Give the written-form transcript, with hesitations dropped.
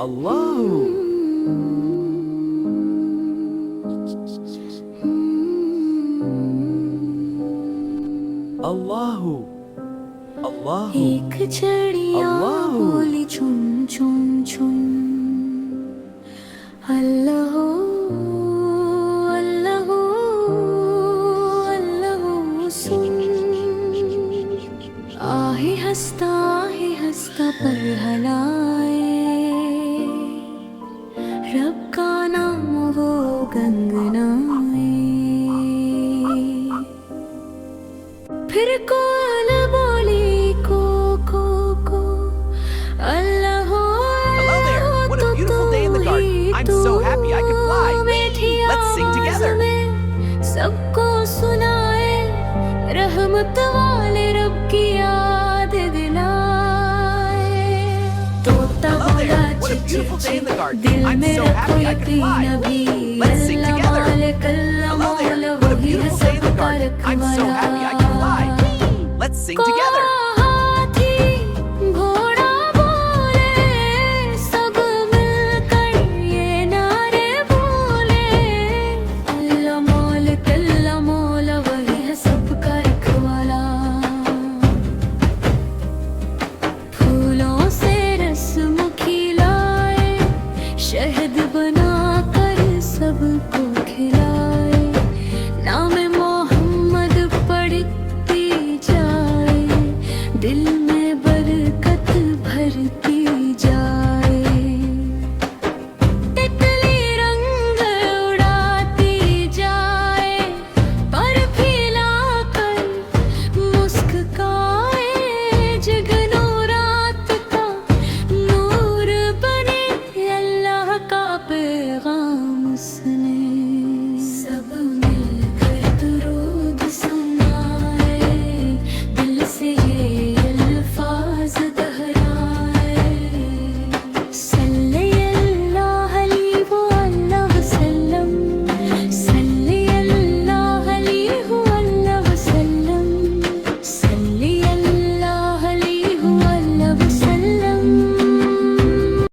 Allahu. Allahu. Allahu. एक चिड़िया अल्लाहु। बोली चुन चुन चुन अल्लाह अल्लाह अल्लाह सुन आहे हंसता पर हलाए रब का नाम वो गंगनाए फिर कौन बोली को अल्लाह Hello there. What a beautiful day in the garden. I'm so happy I could fly. Let's sing together. सबको सुनाए रहमत वाले रब की याद दिलाए तोता Hello there. बोला What a beautiful day in the garden. दिल I'm में so रखो happy I could यकीन fly. अभी Let's sing अल्लाह together. मालिक अल्लाह Hello there. मौला What a वही है beautiful day in the सबका garden. I'm so happy I could fly. रखवाला Let's sing together.